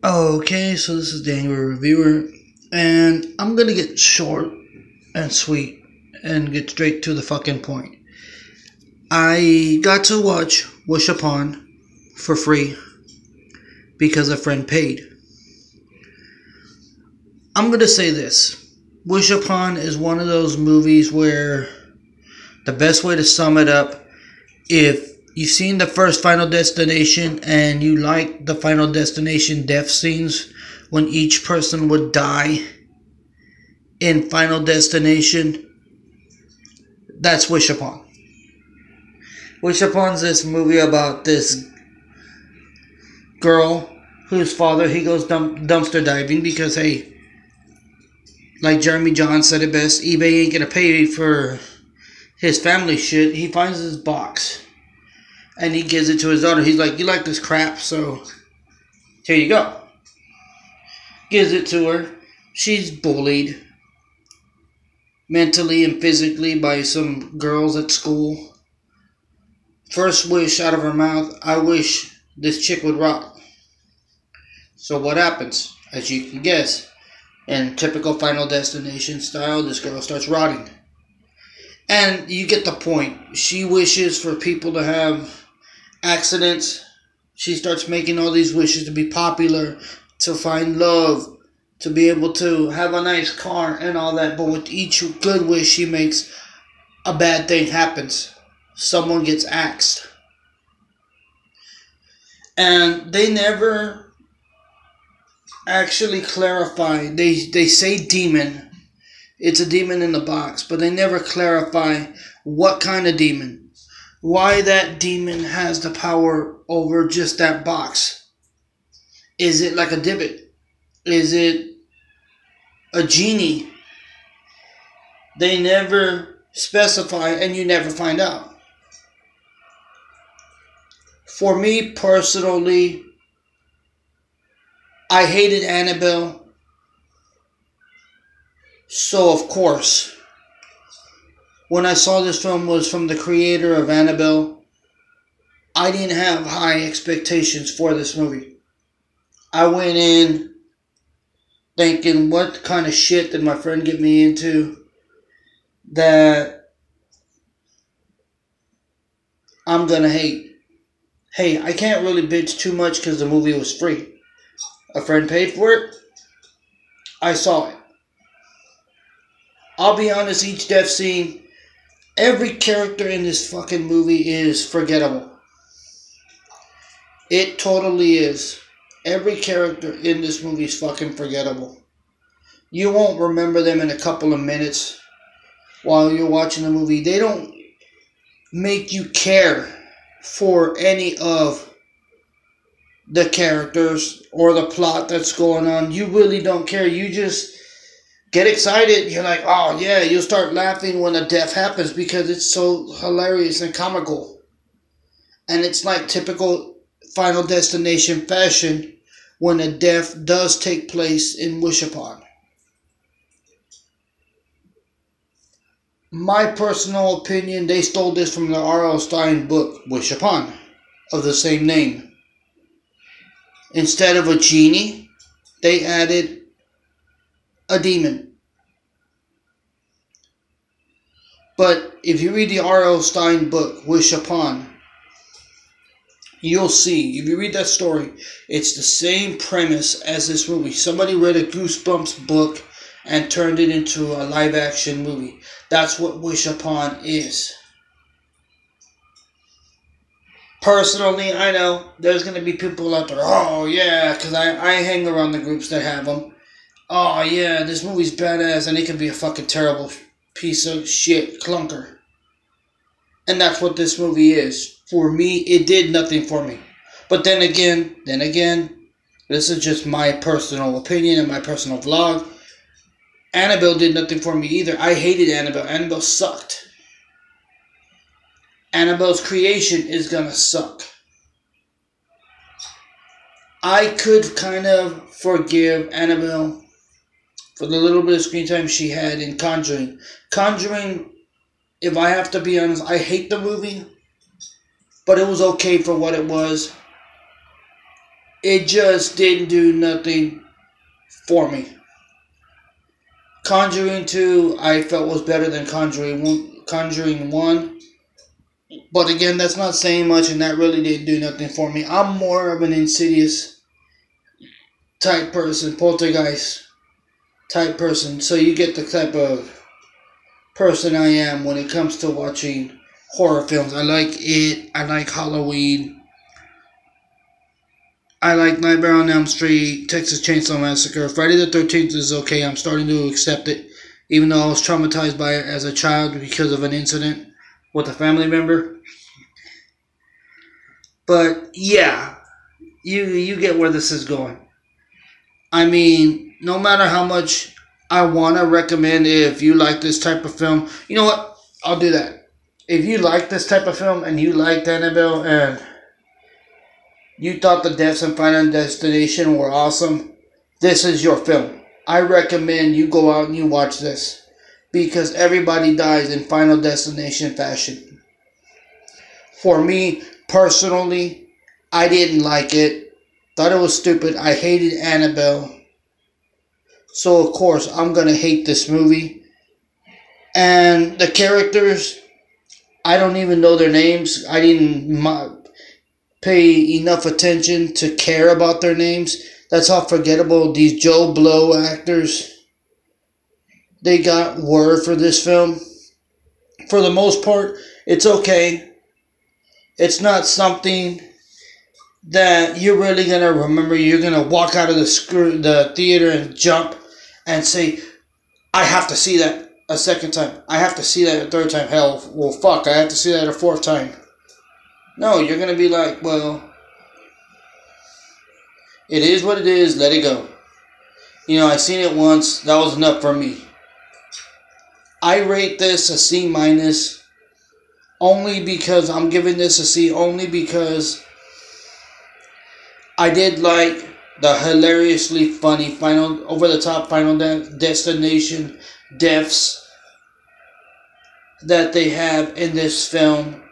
Okay, so this is Daniel Reviewer, and I'm gonna get short and sweet and get straight to the fucking point. I got to watch Wish Upon for free because a friend paid. I'm gonna say this. Wish Upon is one of those movies where the best way to sum it up, if you've seen the first Final Destination and you like the Final Destination death scenes when each person would die in Final Destination, that's Wish Upon. Wish Upon's this movie about this girl whose father, he goes dumpster diving because, hey, like Jeremy Johns said it best, eBay ain't gonna pay for his family shit. He finds this box and he gives it to his daughter. He's like, you like this crap, so here you go. Gives it to her. She's bullied mentally and physically by some girls at school. First wish out of her mouth, I wish this chick would rot. So what happens? As you can guess, in typical Final Destination style, this girl starts rotting. And you get the point. She wishes for people to have accidents. She starts making all these wishes to be popular, to find love, to be able to have a nice car and all that. But with each good wish she makes, a bad thing happens. Someone gets axed. And they never actually clarify. They say demon. It's a demon in the box, but they never clarify what kind of demon. Why that demon has the power over just that box. Is it like a divot? Is it a genie? They never specify, and you never find out. For me personally, I hated Annabelle. So of course, when I saw this film was from the creator of Annabelle, I didn't have high expectations for this movie. I went in thinking, what kind of shit did my friend get me into that I'm gonna hate? Hey, I can't really bitch too much because the movie was free. A friend paid for it. I saw it. I'll be honest, each death scene, every character in this fucking movie is forgettable. It totally is. Every character in this movie is fucking forgettable. You won't remember them in a couple of minutes while you're watching the movie. They don't make you care for any of the characters or the plot that's going on. You really don't care. You just get excited. You're like, oh yeah, you'll start laughing when a death happens because it's so hilarious and comical. And it's like typical Final Destination fashion when a death does take place in Wish Upon. My personal opinion, they stole this from the R.L. Stine book, Wish Upon, of the same name. Instead of a genie, they added a demon. But if you read the R.L. Stine book, Wish Upon, you'll see, if you read that story, it's the same premise as this movie. Somebody read a Goosebumps book and turned it into a live-action movie. That's what Wish Upon is. Personally, I know there's going to be people out there, oh yeah, because I hang around the groups that have them. Oh yeah, this movie's badass and it can be a fucking terrible piece of shit clunker. And that's what this movie is. For me, it did nothing for me. But then again, this is just my personal opinion and my personal vlog. Annabelle did nothing for me either. I hated Annabelle. Annabelle sucked. Annabelle's creation is gonna suck. I could kind of forgive Annabelle for the little bit of screen time she had in Conjuring. Conjuring, if I have to be honest, I hate the movie, but it was okay for what it was. it just didn't do nothing for me. Conjuring 2, I felt was better than Conjuring 1. But again, that's not saying much, and that really didn't do nothing for me. I'm more of an Insidious type person, poltergeist type person. So you get the type of person I am when it comes to watching horror films. I like it. I like Halloween. I like Nightmare on Elm Street, Texas Chainsaw Massacre. Friday the 13th is okay. I'm starting to accept it, even though I was traumatized by it as a child because of an incident with a family member. But yeah, you get where this is going. I mean, no matter how much I want to recommend, if you like this type of film, you know what? I'll do that. If you like this type of film and you liked Annabelle and you thought the deaths in Final Destination were awesome, this is your film. I recommend you go out and you watch this, because everybody dies in Final Destination fashion. For me, personally, I didn't like it. Thought it was stupid. I hated Annabelle. So, of course, I'm going to hate this movie. And the characters, I don't even know their names. I didn't pay enough attention to care about their names. That's how forgettable these Joe Blow actors they were for this film. For the most part, it's okay. It's not something that you're really going to remember. You're going to walk out of the theater and jump and say, I have to see that a second time. I have to see that a third time. Hell, well, fuck, I have to see that a fourth time. No, you're going to be like, well, it is what it is. Let it go. You know, I seen it once. That was enough for me. I rate this a C minus. Only because I'm giving this a C. Only because I did like the hilariously funny over-the-top Final Destination deaths that they have in this film.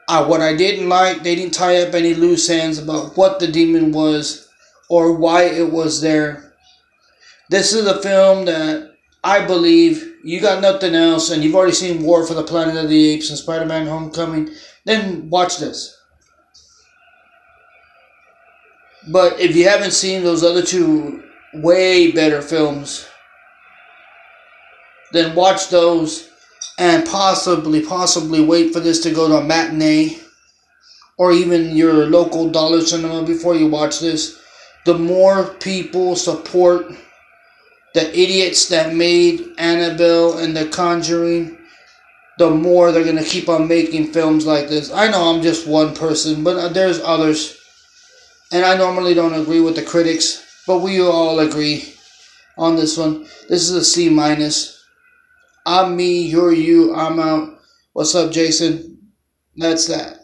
What I didn't like, they didn't tie up any loose ends about what the demon was or why it was there. This is a film that I believe you got nothing else and you've already seen War for the Planet of the Apes and Spider-Man Homecoming, then watch this. But if you haven't seen those other two way better films, then watch those and possibly wait for this to go to a matinee or even your local dollar cinema before you watch this. The more people support the idiots that made Annabelle and The Conjuring, the more they're going to keep on making films like this. I know I'm just one person, but there's others. And I normally don't agree with the critics, but we all agree on this one. This is a C minus. I'm me, you're you, I'm out. What's up, Jason? That's that.